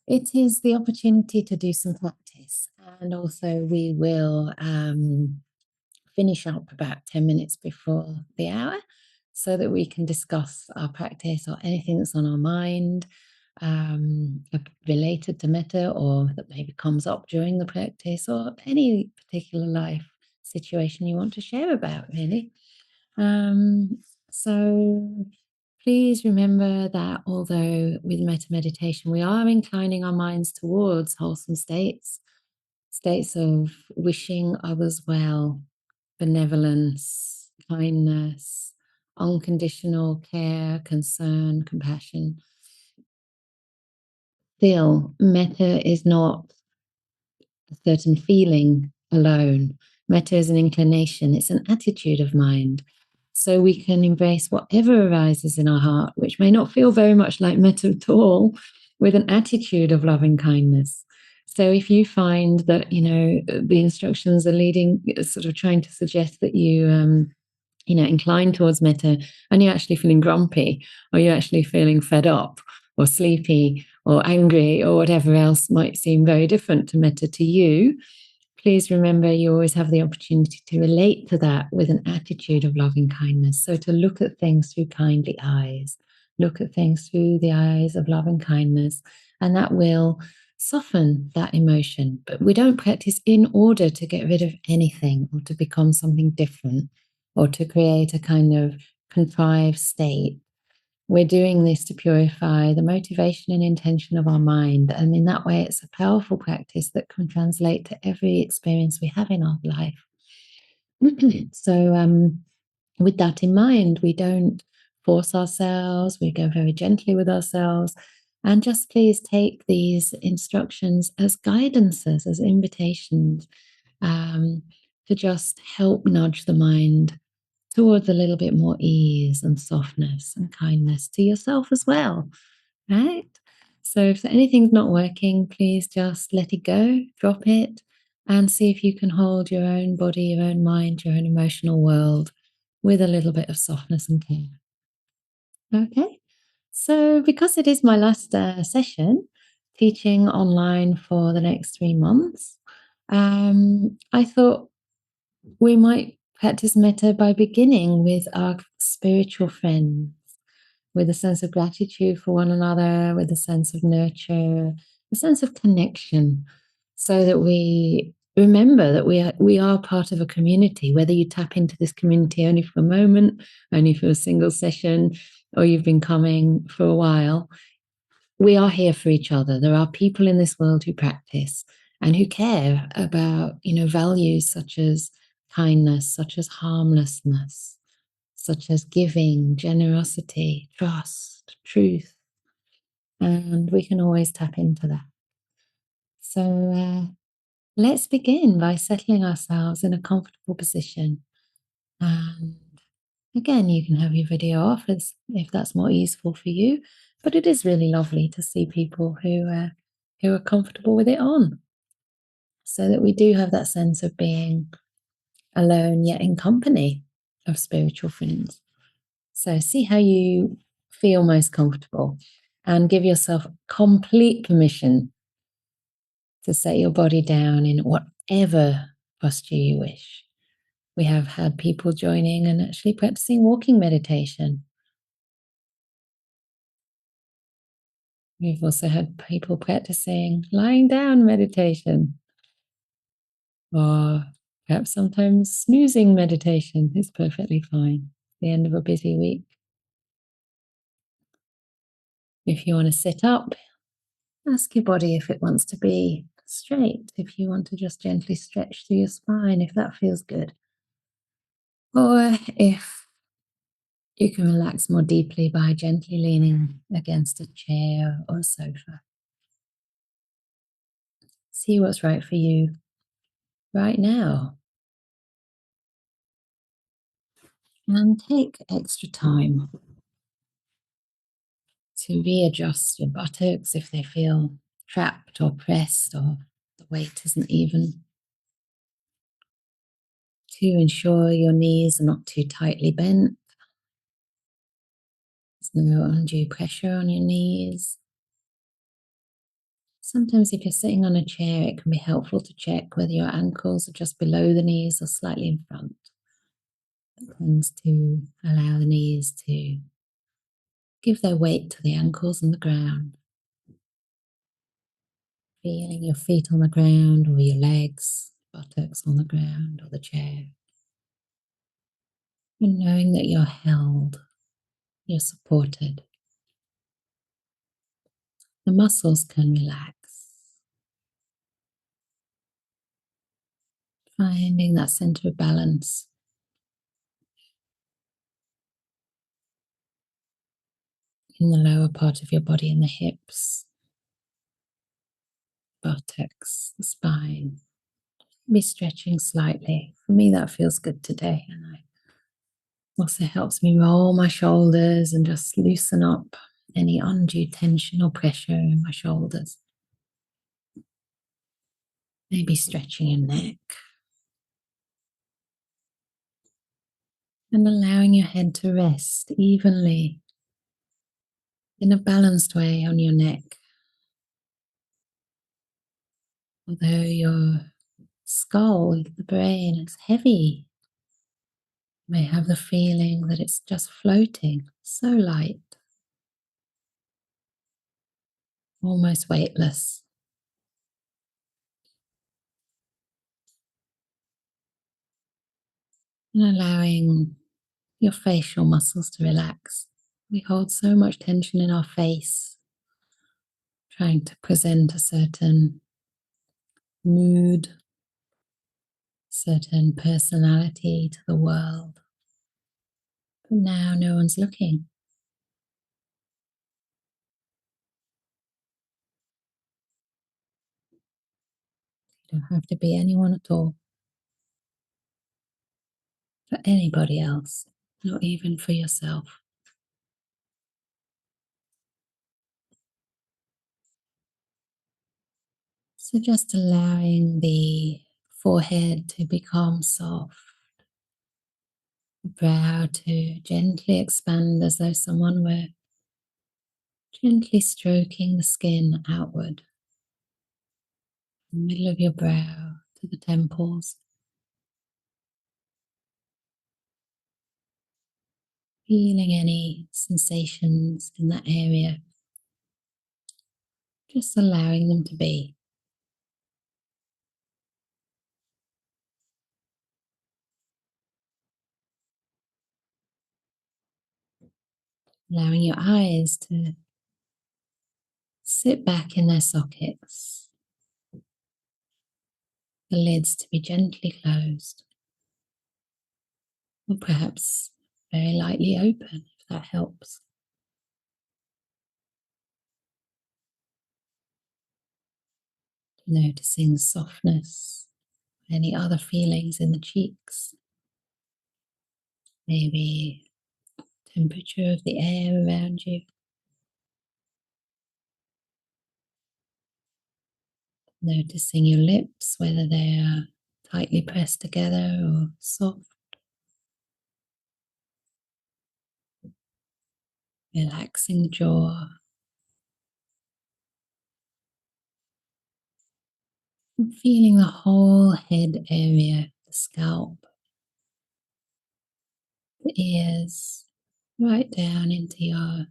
It is the opportunity to do some practice, and also we will finish up about 10 minutes before the hour so that we can discuss our practice or anything that's on our mind related to metta or that maybe comes up during the practice or any particular life situation you want to share about, really. Um, so please remember that although with metta meditation, we are inclining our minds towards wholesome states, states of wishing others well, benevolence, kindness, unconditional care, concern, compassion. Still, metta is not a certain feeling alone. Metta is an inclination, it's an attitude of mind. So we can embrace whatever arises in our heart, which may not feel very much like metta at all, with an attitude of loving kindness. So if you find that, the instructions are leading, sort of trying to suggest that you incline towards metta and you're actually feeling grumpy or you're actually feeling fed up or sleepy or angry or whatever else might seem very different to metta to you, please remember you always have the opportunity to relate to that with an attitude of loving kindness. So to look at things through kindly eyes, look at things through the eyes of love and kindness, and that will soften that emotion. But we don't practice in order to get rid of anything or to become something different or to create a kind of contrived state. We're doing this to purify the motivation and intention of our mind. And in that way, it's a powerful practice that can translate to every experience we have in our life. So, with that in mind, we don't force ourselves, we go very gently with ourselves. And just please take these instructions as guidances, as invitations um, to just help nudge the mind towards a little bit more ease and softness and kindness to yourself as well, right? So if anything's not working, please just let it go, drop it, and see if you can hold your own body, your own mind, your own emotional world with a little bit of softness and care. Okay. So, because it is my last session teaching online for the next 3 months, I thought we might practice metta by beginning with our spiritual friends, with a sense of gratitude for one another, with a sense of nurture, a sense of connection, so that we remember that we are part of a community, whether you tap into this community only for a moment, only for a single session, or you've been coming for a while. We are here for each other. There are people in this world who practice and who care about, values such as kindness, such as harmlessness, such as giving, generosity, trust, truth. And we can always tap into that. So let's begin by settling ourselves in a comfortable position. And again, you can have your video off if that's more useful for you. But it is really lovely to see people who are comfortable with it on, so that we do have that sense of being alone yet in company of spiritual friends. So see how you feel most comfortable and give yourself complete permission to set your body down in whatever posture you wish. We have had people joining and actually practicing walking meditation. We've also had people practicing lying down meditation, or perhaps sometimes snoozing meditation is perfectly fine at the end of a busy week. If you want to sit up, ask your body if it wants to be straight, if you want to just gently stretch through your spine, if that feels good. Or if you can relax more deeply by gently leaning against a chair or a sofa. See what's right for you right now. And take extra time to readjust your buttocks if they feel trapped or pressed or the weight isn't even. To ensure your knees are not too tightly bent. There's no undue pressure on your knees. Sometimes, if you're sitting on a chair, it can be helpful to check whether your ankles are just below the knees or slightly in front. That tends to allow the knees to give their weight to the ankles and the ground. Feeling your feet on the ground or your legs, buttocks on the ground or the chair. And knowing that you're held, you're supported. The muscles can relax. Finding that center of balance in the lower part of your body, in the hips, buttocks, the spine. Be stretching slightly. For me, that feels good today. And it also helps me roll my shoulders and just loosen up any undue tension or pressure in my shoulders. Maybe stretching your neck and allowing your head to rest evenly in a balanced way on your neck. Although your skull, the brain, is heavy, you may have the feeling that it's just floating, so light, almost weightless. And allowing your facial muscles to relax. We hold so much tension in our face, trying to present a certain mood, certain personality to the world. But now no one's looking. You don't have to be anyone at all, for anybody else, not even for yourself. So just allowing the forehead to become soft, the brow to gently expand as though someone were gently stroking the skin outward, from the middle of your brow to the temples. Feeling any sensations in that area, just allowing them to be. Allowing your eyes to sit back in their sockets, the lids to be gently closed, or perhaps very lightly open if that helps. Noticing the softness, any other feelings in the cheeks, maybe temperature of the air around you. Noticing your lips, whether they are tightly pressed together or soft. Relaxing the jaw. And feeling the whole head area, the scalp, the ears, right down into your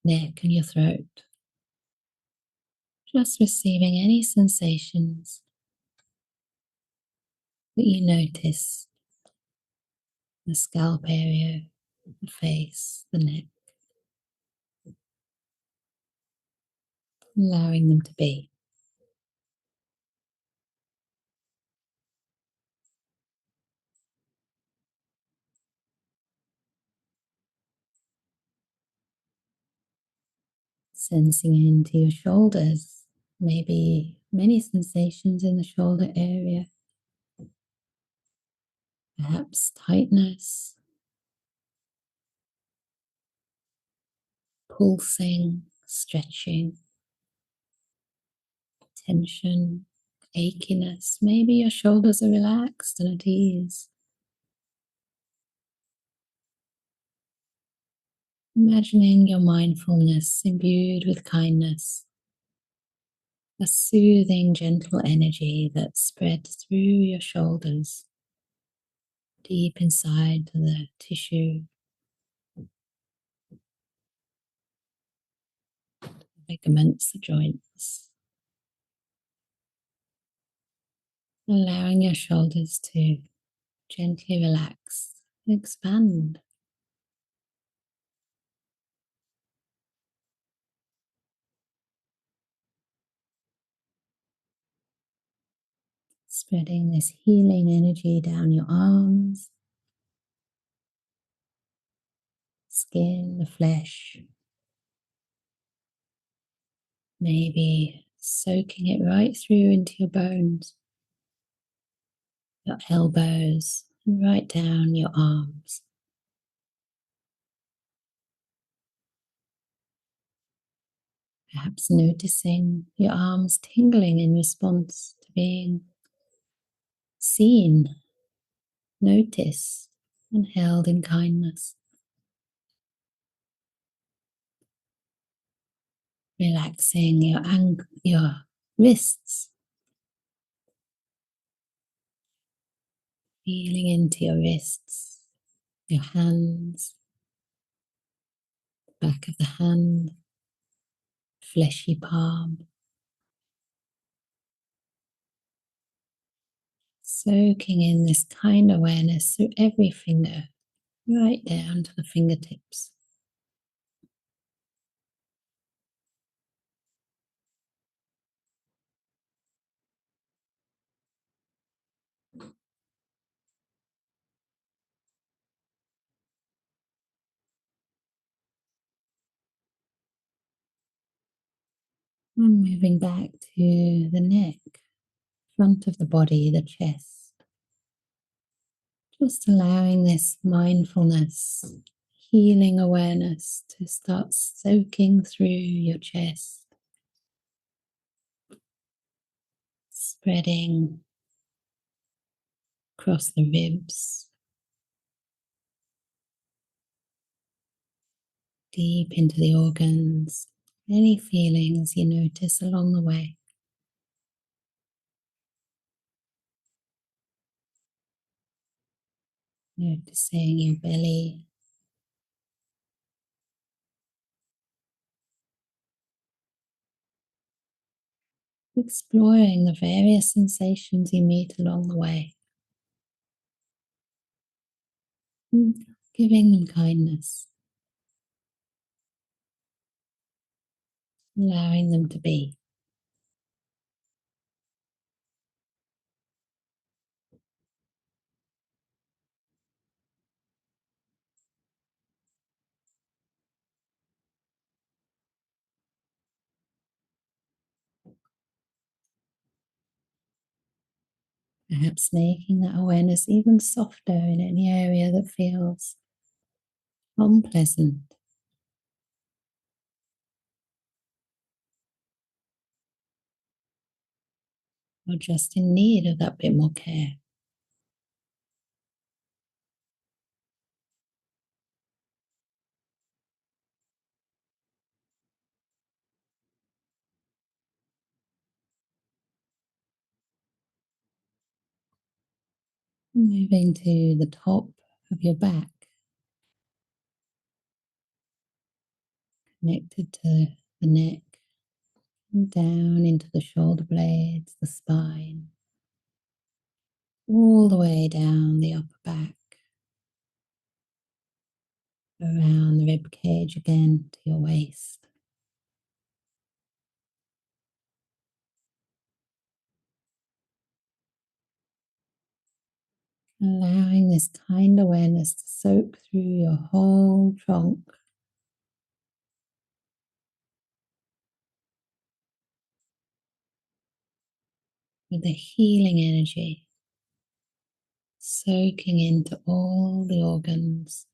neck and your throat. Just receiving any sensations that you notice, the scalp area, the face, the neck, allowing them to be. Sensing into your shoulders, maybe many sensations in the shoulder area, perhaps tightness, pulsing, stretching, tension, achiness. Maybe your shoulders are relaxed and at ease. Imagining your mindfulness imbued with kindness, a soothing, gentle energy that spreads through your shoulders, deep inside to the tissue, ligaments, the joints, allowing your shoulders to gently relax, expand, spreading this healing energy down your arms, skin, the flesh, maybe soaking it right through into your bones, your elbows, and right down your arms. Perhaps noticing your arms tingling in response to being seen, noticed, and held in kindness. Relaxing your wrists, feeling into your wrists, your hands, back of the hand, fleshy palm, soaking in this kind awareness through every finger, right down to the fingertips. And moving back to the neck, front of the body, the chest. Just allowing this mindfulness, healing awareness to start soaking through your chest, spreading across the ribs, deep into the organs. Any feelings you notice along the way. Noticing your belly, exploring the various sensations you meet along the way, and giving them kindness, allowing them to be. Perhaps making that awareness even softer in any area that feels unpleasant or just in need of that bit more care. Moving to the top of your back, connected to the neck, and down into the shoulder blades, the spine, all the way down the upper back, around the rib cage again to your waist. Allowing this kind awareness to soak through your whole trunk, with the healing energy soaking into all the organs,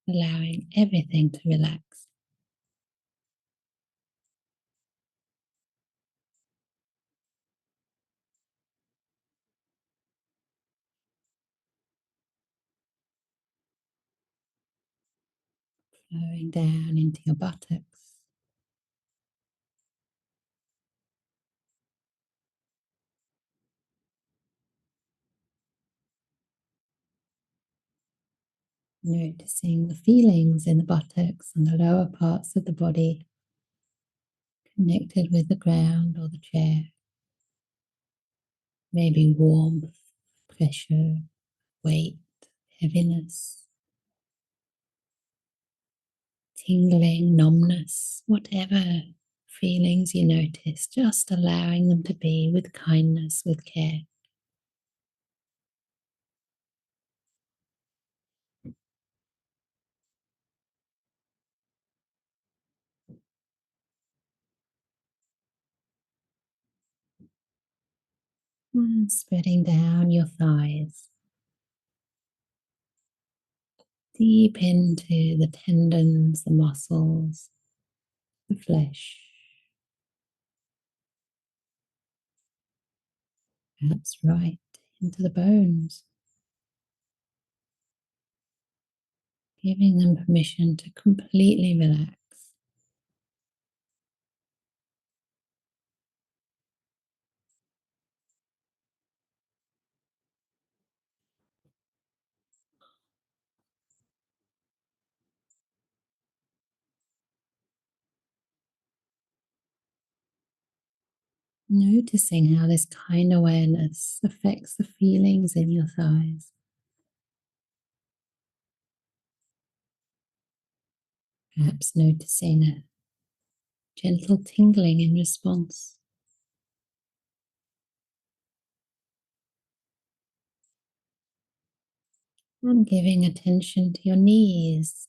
allowing everything to relax. flowing down into your buttocks. Noticing the feelings in the buttocks and the lower parts of the body connected with the ground or the chair. Maybe warmth, pressure, weight, heaviness, tingling, numbness, whatever feelings you notice, just allowing them to be with kindness, with care. And spreading down your thighs, deep into the tendons, the muscles, the flesh. That's right, into the bones, giving them permission to completely relax. Noticing how this kind awareness affects the feelings in your thighs. Perhaps noticing a gentle tingling in response. And giving attention to your knees.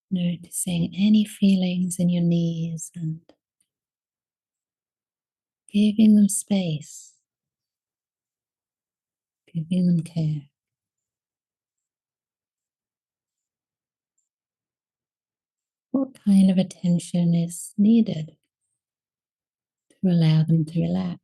Noticing any feelings in your knees and giving them space, giving them care. What kind of attention is needed to allow them to relax?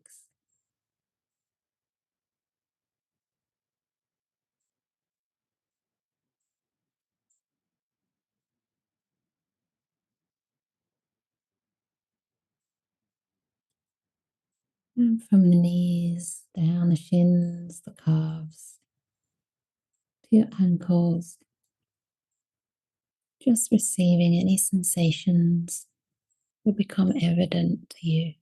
And from the knees, down the shins, the calves, to your ankles, just receiving any sensations that become evident to you.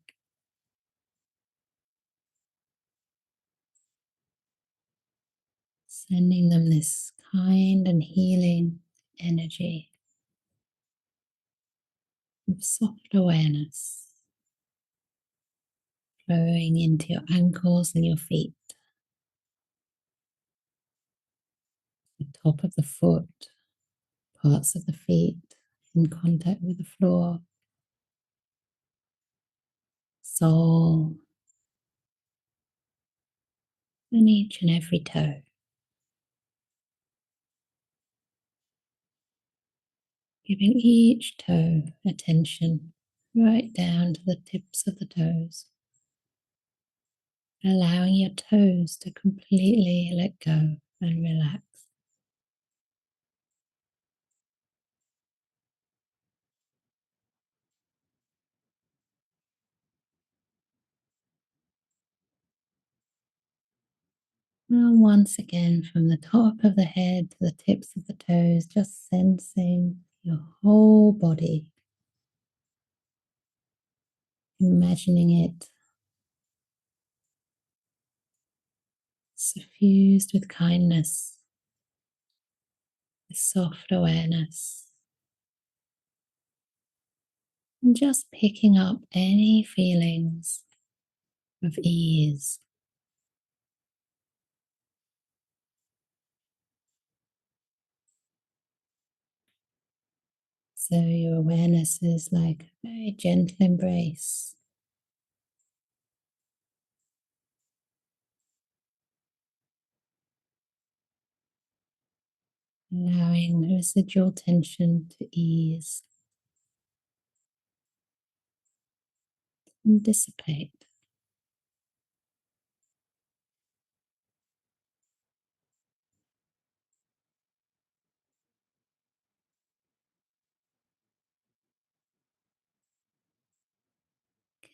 Sending them this kind and healing energy of soft awareness flowing into your ankles and your feet, the top of the foot, parts of the feet in contact with the floor, sole, and each and every toe. Giving each toe attention right down to the tips of the toes, allowing your toes to completely let go and relax. Now, once again, from the top of the head to the tips of the toes, just sensing your whole body, imagining it suffused with kindness, with soft awareness, and just picking up any feelings of ease. So your awareness is like a very gentle embrace, allowing residual tension to ease and dissipate.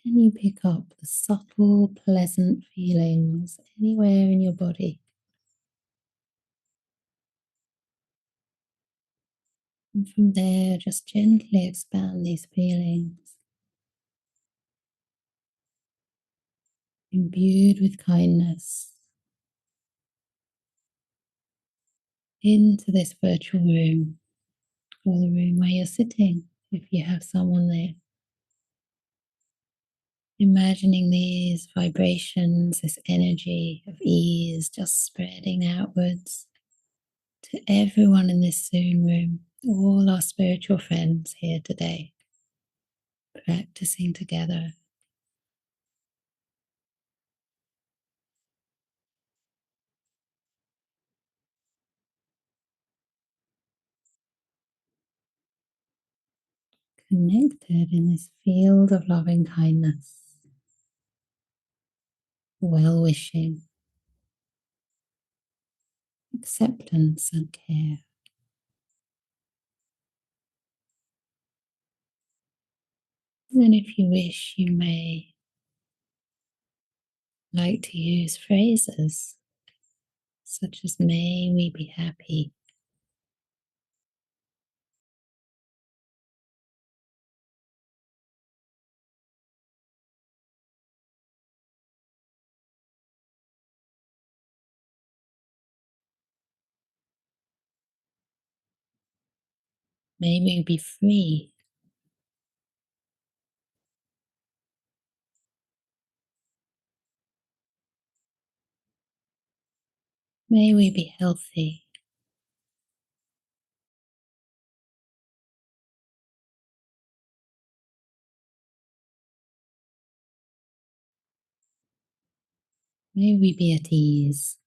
Can you pick up the subtle, pleasant feelings anywhere in your body? And from there, just gently expand these feelings, imbued with kindness, into this virtual room or the room where you're sitting, if you have someone there. Imagining these vibrations, this energy of ease just spreading outwards to everyone in this Zoom room, all our spiritual friends here today, practicing together, connected in this field of loving kindness, well wishing, acceptance, and care. And then, if you wish, you may like to use phrases such as, may we be happy, may we be free, may we be healthy, may we be at ease.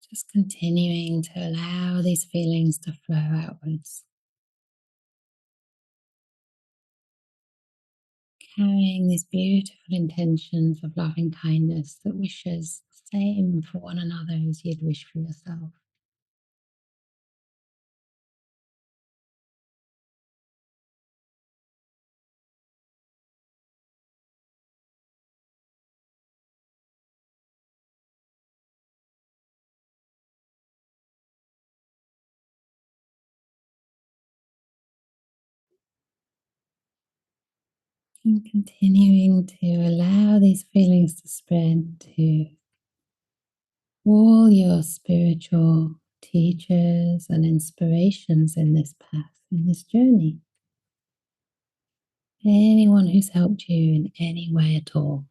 Just continuing to allow these feelings to flow outwards, carrying these beautiful intentions of loving kindness that wishes the same for one another as you'd wish for yourself. And continuing to allow these feelings to spread to all your spiritual teachers and inspirations in this path, in this journey. Anyone who's helped you in any way at all.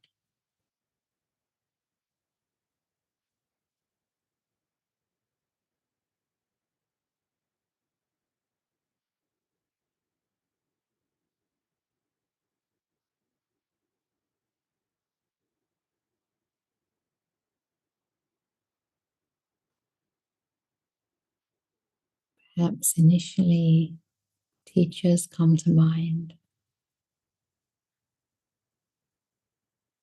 Perhaps initially teachers come to mind,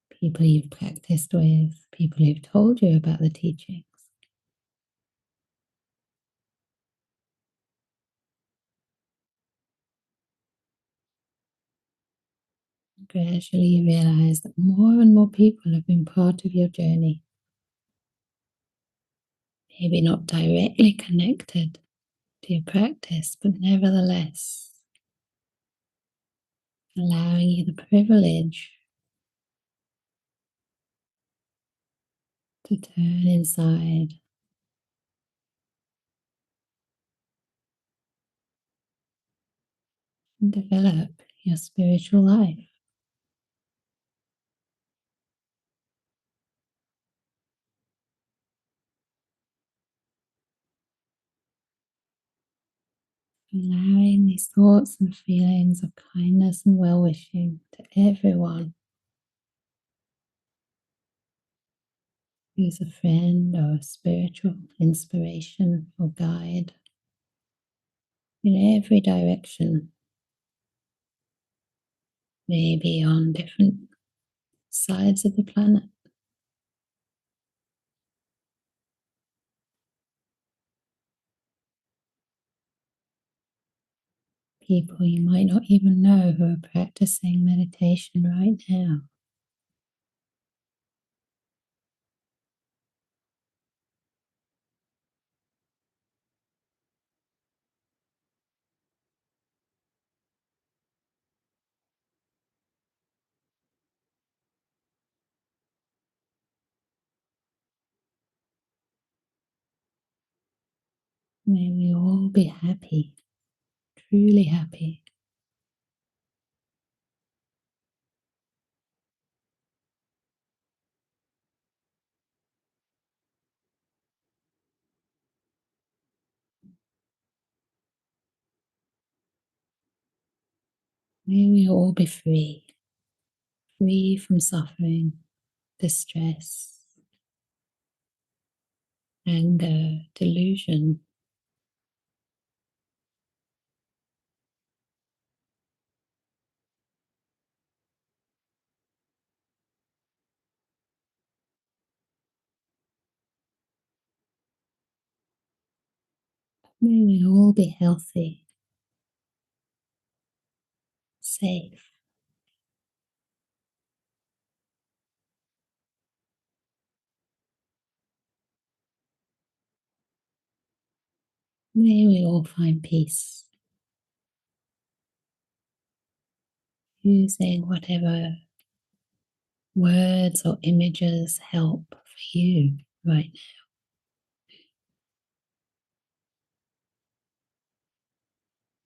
people you've practiced with, people who've told you about the teachings. Gradually you realize that more and more people have been part of your journey, maybe not directly connected to your practice, but nevertheless allowing you the privilege to turn inside and develop your spiritual life. Allowing these thoughts and feelings of kindness and well wishing to everyone who's a friend or a spiritual inspiration or guide in every direction, maybe on different sides of the planet. People you might not even know who are practicing meditation right now. May we all be happy, truly happy. May we all be free, free from suffering, distress, anger, delusion. May we all be healthy, safe. May we all find peace, using whatever words or images help for you right now.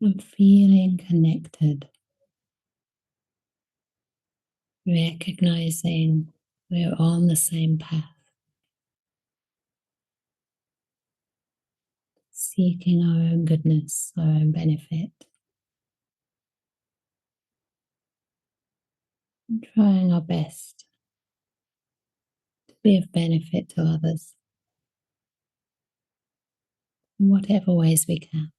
And feeling connected, recognizing we're on the same path, seeking our own goodness, our own benefit, and trying our best to be of benefit to others in whatever ways we can.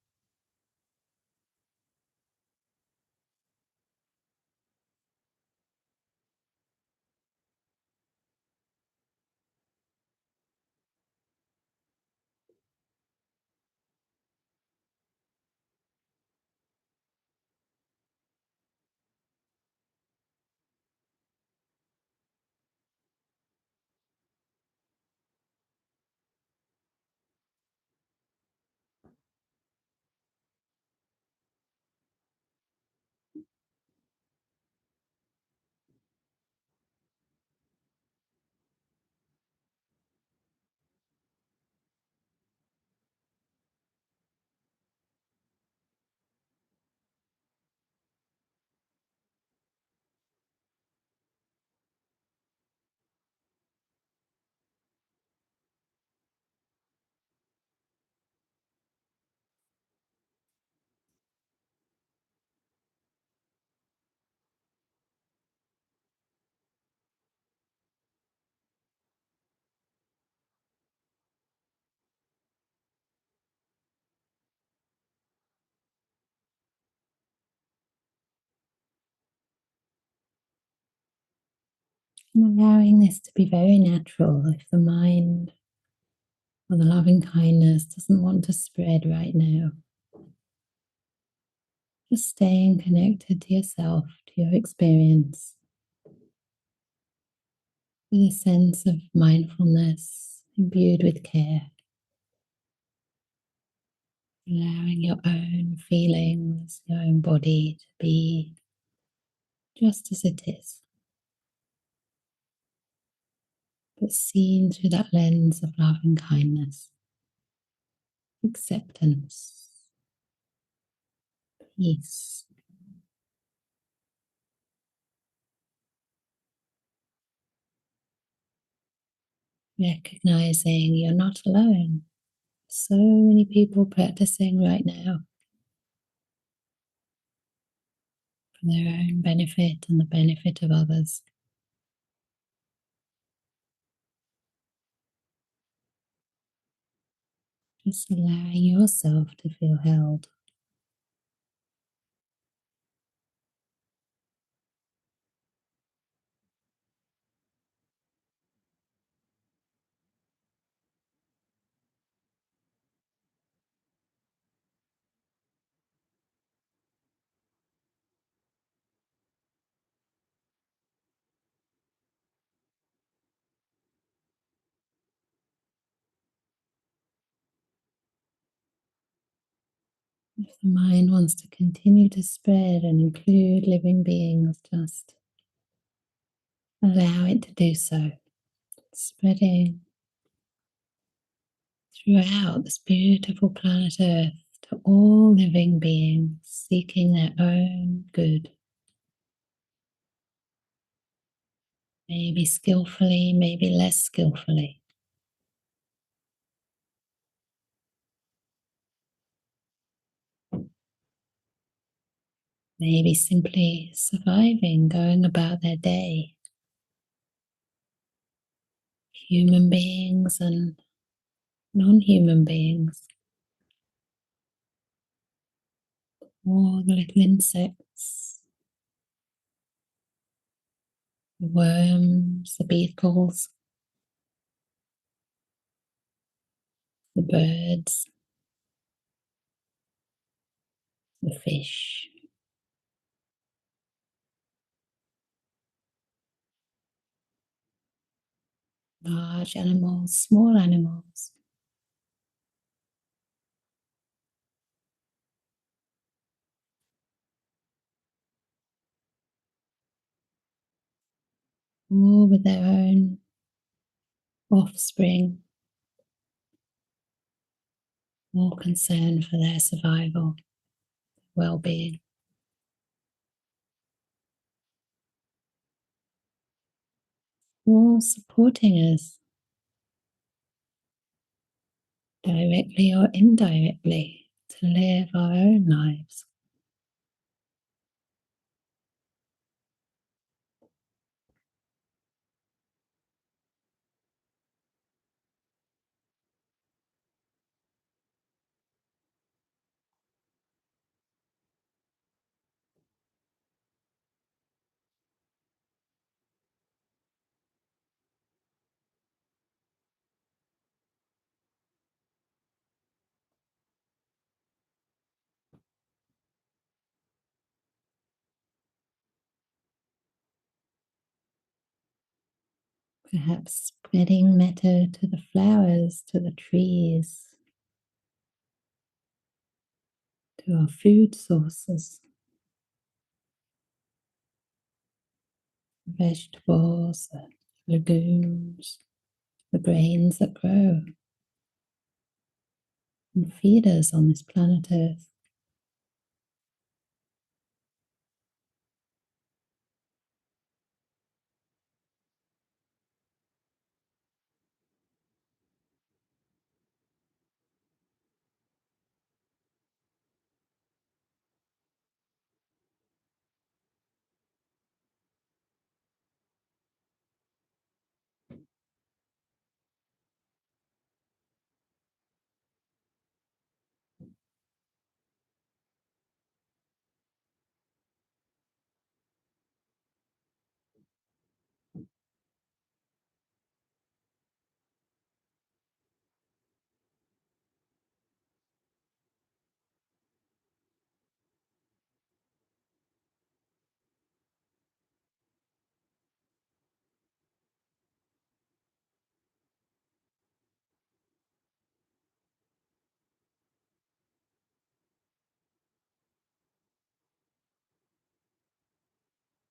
And allowing this to be very natural if the mind or the loving kindness doesn't want to spread right now. Just staying connected to yourself, to your experience, with a sense of mindfulness imbued with care, allowing your own feelings, your own body to be just as it is, but seen through that lens of love and kindness, acceptance, peace. Recognizing you're not alone. So many people practicing right now for their own benefit and the benefit of others. Just allowing yourself to feel held. If the mind wants to continue to spread and include living beings, just allow it to do so. Spreading throughout this beautiful planet Earth to all living beings seeking their own good. Maybe skillfully, maybe less skillfully. Maybe simply surviving, going about their day. Human beings and non-human beings. All the little insects, the worms, the beetles, the birds, the fish. Large animals, small animals. All with their own offspring, all concerned for their survival, well-being. All supporting us, directly or indirectly, to live our own lives. Perhaps spreading metta to the flowers, to the trees, to our food sources, vegetables, the legumes, the grains that grow and feed us on this planet Earth.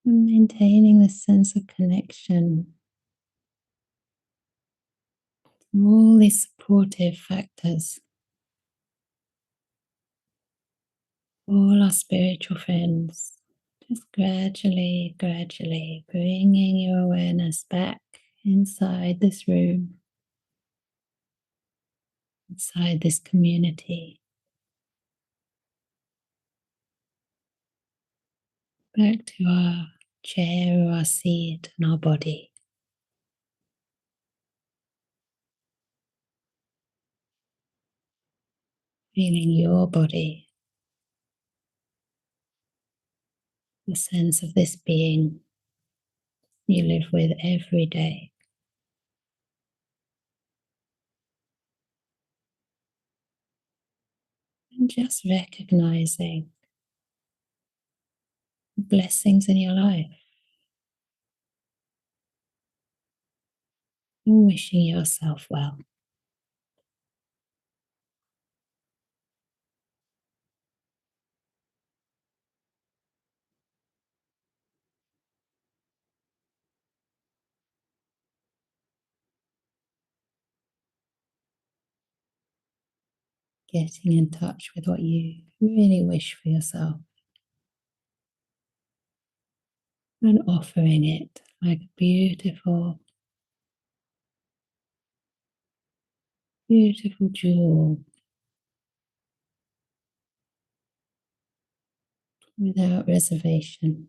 and maintaining this sense of connection. All these supportive factors, all our spiritual friends. Just gradually, gradually bringing your awareness back inside this room, inside this community, back to our chair or our seat and our body. Feeling your body, the sense of this being you live with every day. And just recognizing the blessings in your life and wishing yourself well. Getting in touch with what you really wish for yourself and offering it like a beautiful, beautiful jewel without reservation,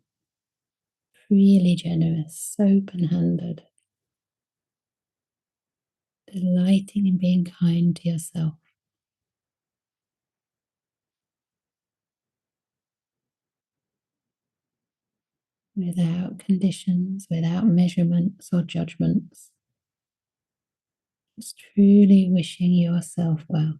freely generous, open handed, delighting in being kind to yourself. Without conditions, without measurements or judgments, just truly wishing yourself well.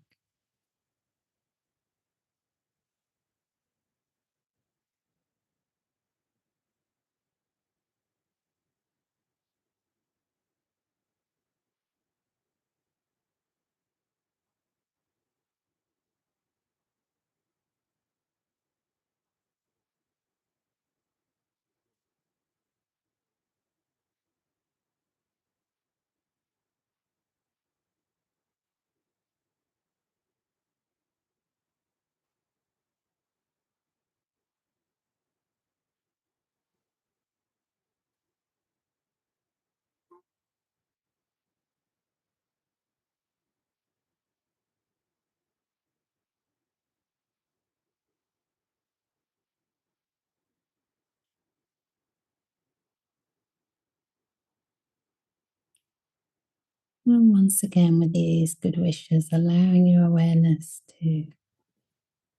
And once again, with these good wishes, allowing your awareness to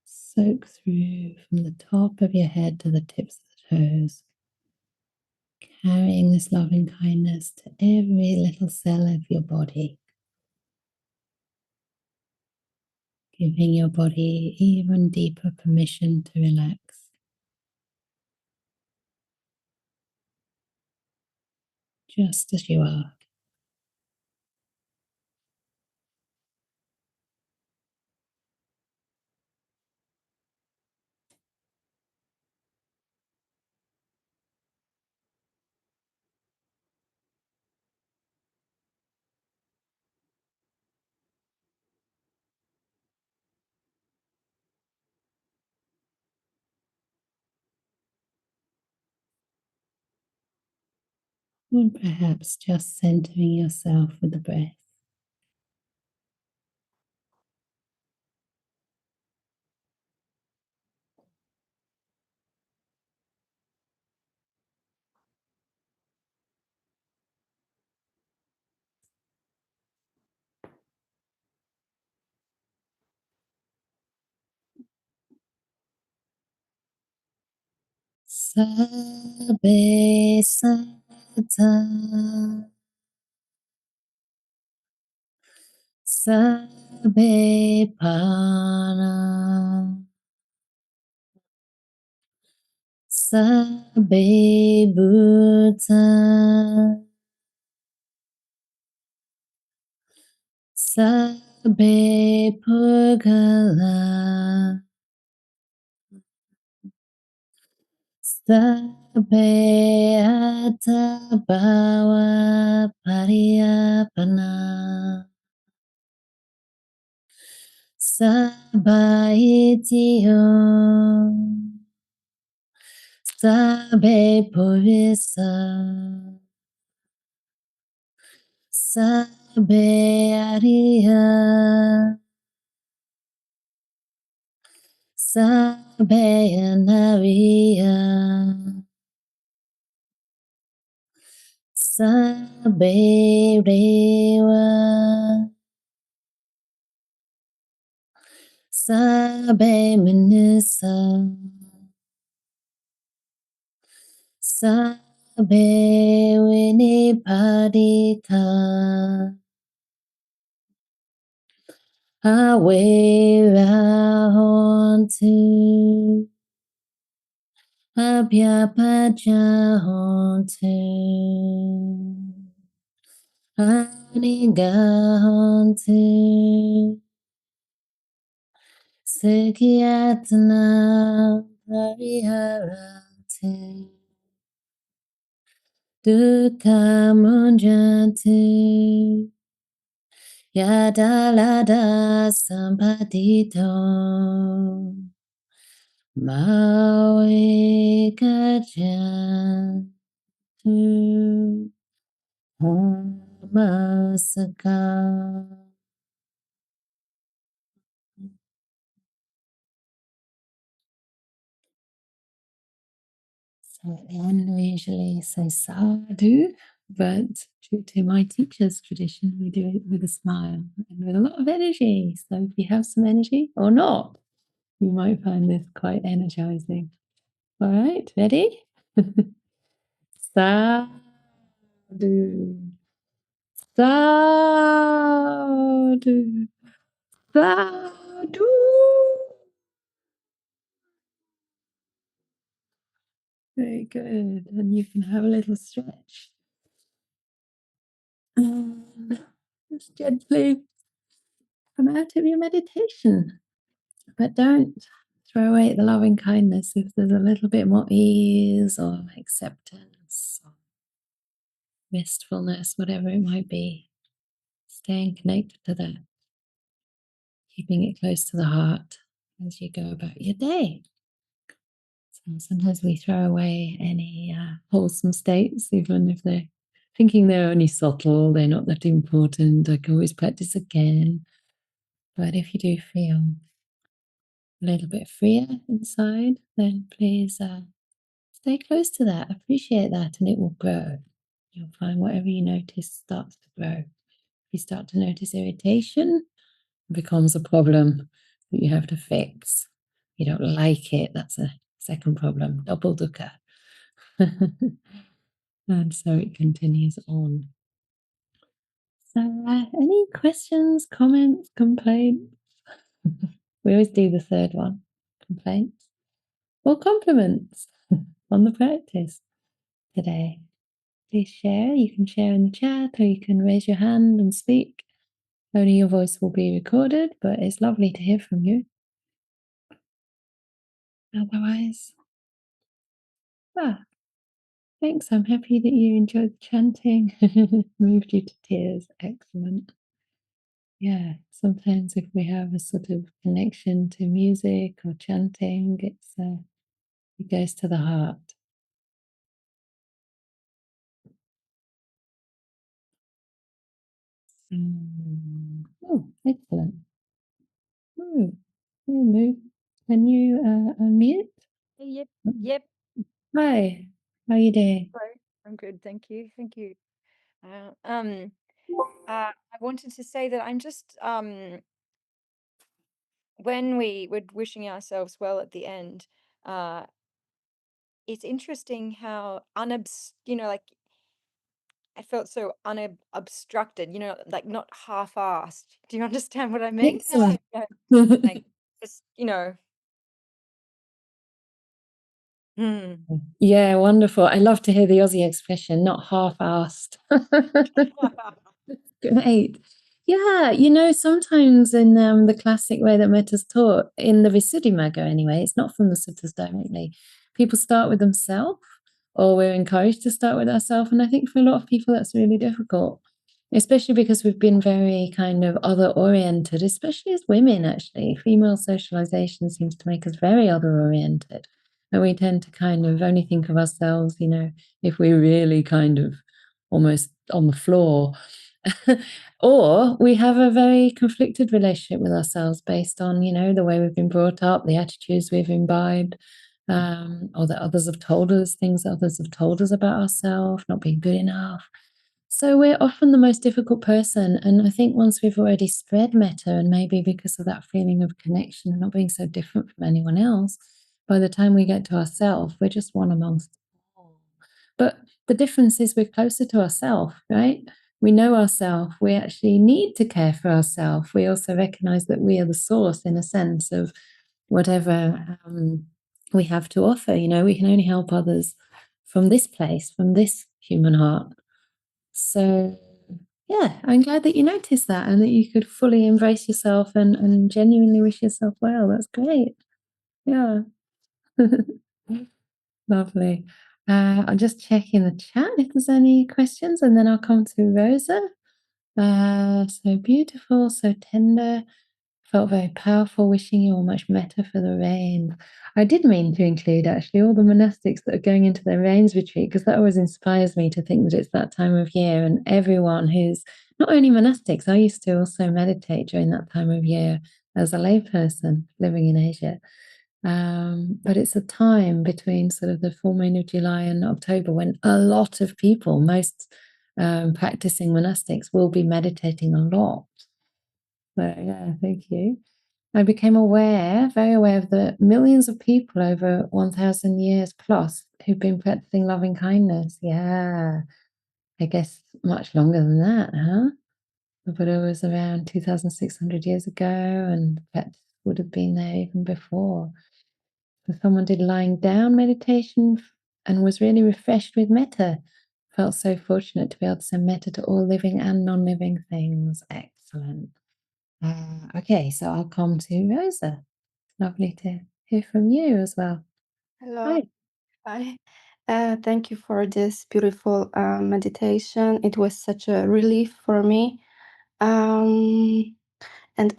soak through from the top of your head to the tips of the toes, carrying this loving kindness to every little cell of your body, giving your body even deeper permission to relax, just as you are. Or perhaps just centering yourself with the breath. Sabe sata, sabe pana, sabe buta, sabe pugala, Sabbe atta bhava pariyapana. Sabba itiyo. Sabbe purisa. Sabbe ariya. Sabbe anariya. Sabbe reva. Sabbe manusa. Sabbe vinipadita. Away Abhyapajahontu Anigahontu Sukhiyatana Pariharantu Dukkhamunjantu Yadalada Sampadito Maui Gajantu Masaka. So at the end, we usually say sadhu, but true to my teacher's tradition, we do it with a smile and with a lot of energy. So if you have some energy or not, you might find this quite energizing. All right, ready? Sadhu, sadhu, sadhu. Very good. And you can have a little stretch. And just gently come out of your meditation. But don't throw away the loving kindness if there's a little bit more ease or acceptance or wistfulness, whatever it might be. Staying connected to that, keeping it close to the heart as you go about your day. So sometimes we throw away any wholesome states, even if they're thinking they're only subtle, they're not that important. I can always practice again. But if you do feel a little bit freer inside, then please stay close to that, appreciate that, and it will grow. You'll find whatever you notice starts to grow. If you start to notice irritation, it becomes a problem that you have to fix. You don't like it, that's a second problem, double dukkha. And so it continues on. So, any questions, comments, complaints? We always do the third one, complaints or compliments on the practice today. Please share. You can share in the chat or you can raise your hand and speak. Only your voice will be recorded, but it's lovely to hear from you. Otherwise, thanks. I'm happy that you enjoyed the chanting. Moved you to tears. Excellent. Yeah, sometimes if we have a sort of connection to music or chanting, it goes to the heart. Oh, excellent. Move. Can you unmute? Yep, yep. Hi, how are you doing? Hello. I'm good, thank you. Thank you. I wanted to say that I'm just when we were wishing ourselves well at the end, uh, it's interesting how like I felt so unobstructed, like not half-assed. Do you understand what I mean? Excellent. Like just, hmm. Yeah, wonderful. I love to hear the Aussie expression, not half-assed. Great. Yeah, sometimes in the classic way that Metta's taught, in the Visuddhimagga anyway, it's not from the suttas directly, people start with themselves, or we're encouraged to start with ourselves. And I think for a lot of people, that's really difficult, especially because we've been very kind of other oriented, especially as women, actually. Female socialization seems to make us very other oriented. And we tend to kind of only think of ourselves, if we're really kind of almost on the floor. Or we have a very conflicted relationship with ourselves based on, the way we've been brought up, the attitudes we've imbibed, or that others have told us, things that others have told us about ourselves, not being good enough. So we're often the most difficult person. And I think once we've already spread metta, and maybe because of that feeling of connection and not being so different from anyone else, by the time we get to ourselves, we're just one amongst all. But the difference is we're closer to ourselves, right? We know ourselves. We actually need to care for ourselves. We also recognize that we are the source, in a sense, of whatever we have to offer. We can only help others from this place, from this human heart. So, yeah, I'm glad that you noticed that and that you could fully embrace yourself and genuinely wish yourself well. That's great. Yeah. Lovely. I'm just checking the chat if there's any questions, and then I'll come to Rosa. So beautiful, so tender. Felt very powerful, wishing you all much metta for the rains. I did mean to include actually all the monastics that are going into their rains retreat, because that always inspires me to think that it's that time of year, and everyone who's not only monastics, I used to also meditate during that time of year as a layperson living in Asia. But it's a time between sort of the full moon of July and October when a lot of people, most practicing monastics, will be meditating a lot. So, yeah, thank you. I became very aware of the millions of people over 1,000 years plus who've been practicing loving kindness. Yeah, I guess much longer than that, huh? The Buddha was around 2,600 years ago, and the practice would have been there even before. So someone did lying down meditation and was really refreshed with metta. Felt so fortunate to be able to send metta to all living and non-living things. Excellent. Okay, so I'll come to Rosa. Lovely to hear from you as well. Hello. Hi. Hi. Thank you for this beautiful meditation. It was such a relief for me. And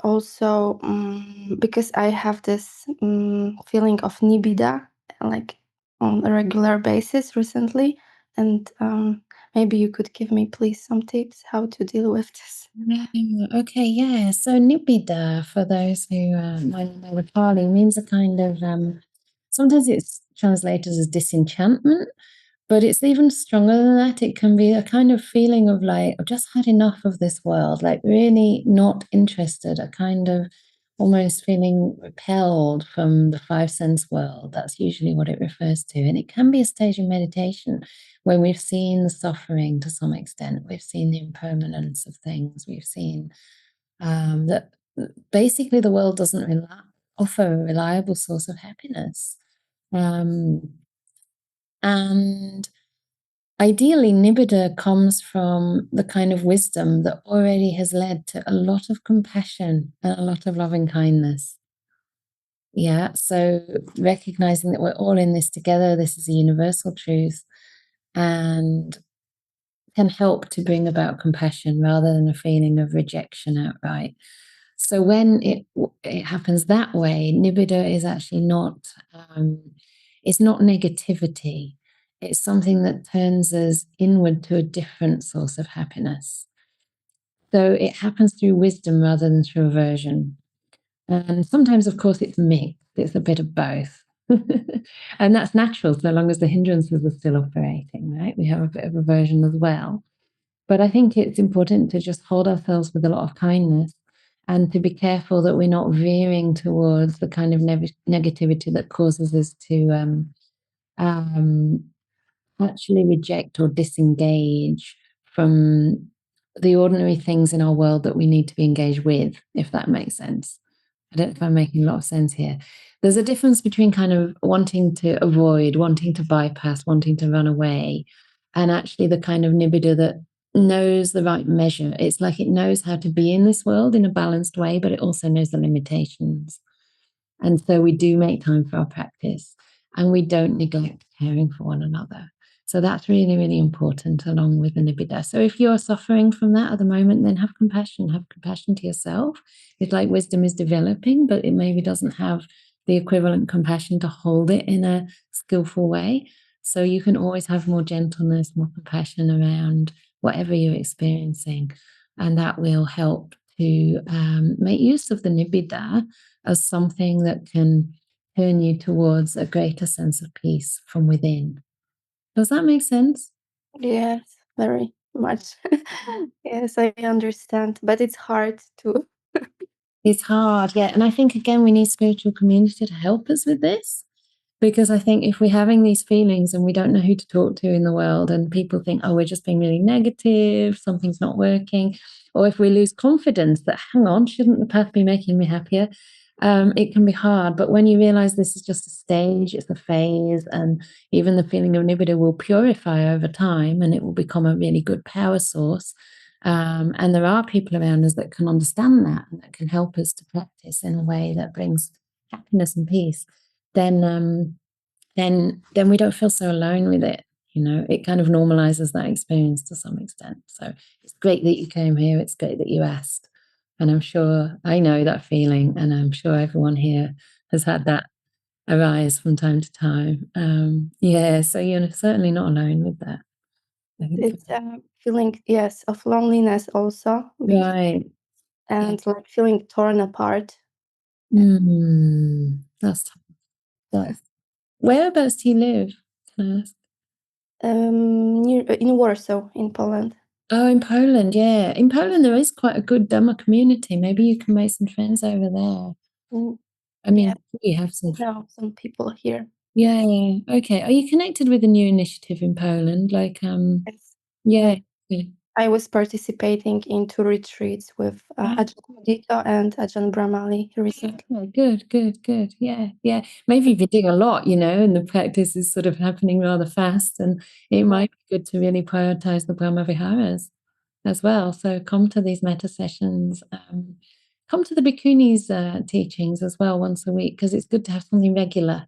also because I have this feeling of nibida, like on a regular basis recently. And maybe you could give me, please, some tips how to deal with this. Okay, yeah. So Nibbida, for those who might know the Pali, means a kind of sometimes it's translated as disenchantment, but it's even stronger than that. It can be a kind of feeling of like, I've just had enough of this world, like really not interested, a kind of almost feeling repelled from the five sense world. That's usually what it refers to. And it can be a stage of meditation where we've seen the suffering to some extent, we've seen the impermanence of things, we've seen that basically the world doesn't offer a reliable source of happiness. And ideally, Nibbida comes from the kind of wisdom that already has led to a lot of compassion and a lot of loving kindness. Yeah, so recognizing that we're all in this together, this is a universal truth, and can help to bring about compassion rather than a feeling of rejection outright. So when it happens that way, Nibbida is actually it's not negativity. It's something that turns us inward to a different source of happiness. So it happens through wisdom rather than through aversion. And sometimes, of course, it's mixed. It's a bit of both. And that's natural so long as the hindrances are still operating, right? We have a bit of aversion as well. But I think it's important to just hold ourselves with a lot of kindness and to be careful that we're not veering towards the kind of negativity that causes us to actually reject or disengage from the ordinary things in our world that we need to be engaged with, if that makes sense. I don't know if I'm making a lot of sense here. There's a difference between kind of wanting to avoid, wanting to bypass, wanting to run away, and actually the kind of nibbida that knows the right measure. It's like it knows how to be in this world in a balanced way, but it also knows the limitations. And so we do make time for our practice. and we don't neglect caring for one another. So that's really, really important along with the nibbida. So if you're suffering from that at the moment, then have compassion to yourself. It's like wisdom is developing, but it maybe doesn't have the equivalent compassion to hold it in a skillful way. So you can always have more gentleness, more compassion around whatever you're experiencing. And that will help to make use of the nibbida as something that can turn you towards a greater sense of peace from within. Does that make sense? Yes, very much. Yes, I understand, but it's hard to. It's hard, yeah. And I think, again, we need spiritual community to help us with this. Because I think if we're having these feelings and we don't know who to talk to in the world, and people think, oh, we're just being really negative, something's not working, or if we lose confidence that, hang on, shouldn't the path be making me happier? It can be hard. But when you realize this is just a stage, it's a phase, and even the feeling of nibbida will purify over time and it will become a really good power source. And there are people around us that can understand that and that can help us to practice in a way that brings happiness and peace. Then we don't feel so alone with it. It kind of normalizes that experience to some extent. So it's great that you came here. It's great that you asked. And I'm sure I know that feeling, and I'm sure everyone here has had that arise from time to time. Yeah, so you're certainly not alone with that. I think It's a feeling, yes, of loneliness also, right. and like feeling torn apart. That's tough. That's, whereabouts do you live? Can I ask? Near in Warsaw, in Poland. Oh, in Poland, yeah. In Poland, there is quite a good Dhamma community. Maybe you can make some friends over there. Mm, I mean, yeah, you have some. know some people here. Yeah, yeah. Okay. Are you connected with a new initiative in Poland? Like, Yes. yeah. Yeah. I was participating in 2 retreats with Ajahn Mudita and Ajahn Brahmali recently. Okay, good. Yeah, yeah. Maybe you've been doing a lot, and the practice is sort of happening rather fast, and it might be good to really prioritize the Brahma Viharas as well. So come to these metta sessions. Come to the Bhikkhuni's teachings as well once a week, because it's good to have something regular.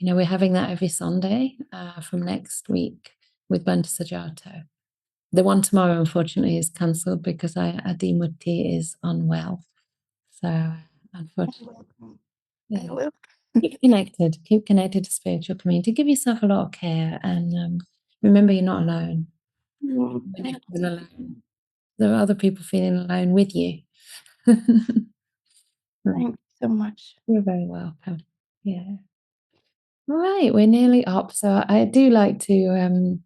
We're having that every Sunday from next week with Bhante Sajato. The one tomorrow, unfortunately, is cancelled because Adimutti is unwell. So, unfortunately, I will. keep connected to spiritual community. Give yourself a lot of care, and remember you're not alone. When you feel alone, there are other people feeling alone with you. Thank you so much. You're very welcome. Yeah. All right, we're nearly up. So I do like to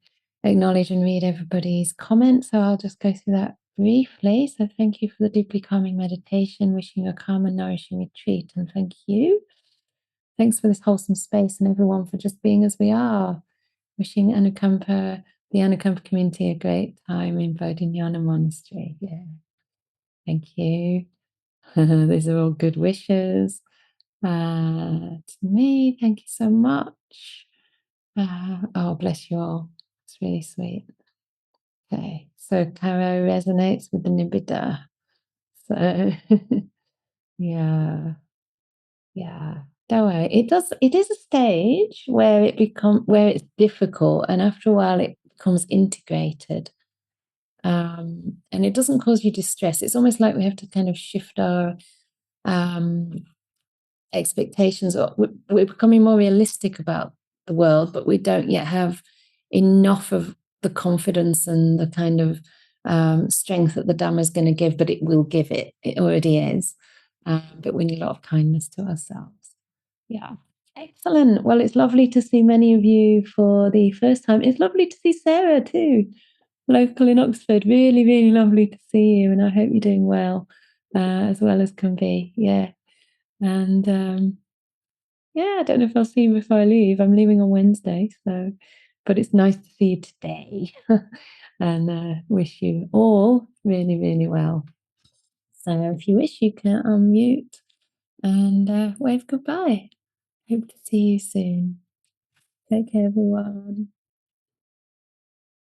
acknowledge and read everybody's comments. So I'll just go through that briefly. So thank you for the deeply calming meditation, wishing you a calm and nourishing retreat. And thank you. Thanks for this wholesome space and everyone for just being as we are. Wishing Anukampa, the Anukampa community, a great time in Bodhinyana Monastery. Yeah. Thank you. These are all good wishes. To me, thank you so much. Oh, bless you all. It's really sweet. Okay, so Caro resonates with the nibbida. So, yeah, don't worry. It is a stage where it's difficult, and after a while it becomes integrated. And it doesn't cause you distress. It's almost like we have to kind of shift our expectations, or we're becoming more realistic about the world, but we don't yet have enough of the confidence and the kind of strength that the Dhamma is going to give, but it will give it. It already is. But we need a lot of kindness to ourselves. Yeah. Excellent. Well, it's lovely to see many of you for the first time. It's lovely to see Sarah too, local in Oxford. Really, really lovely to see you. And I hope you're doing well as can be. Yeah. And yeah, I don't know if I'll see you before I leave. I'm leaving on Wednesday, but it's nice to see you today. And wish you all really, really well. So if you wish, you can unmute and wave goodbye. Hope to see you soon. Take care, everyone.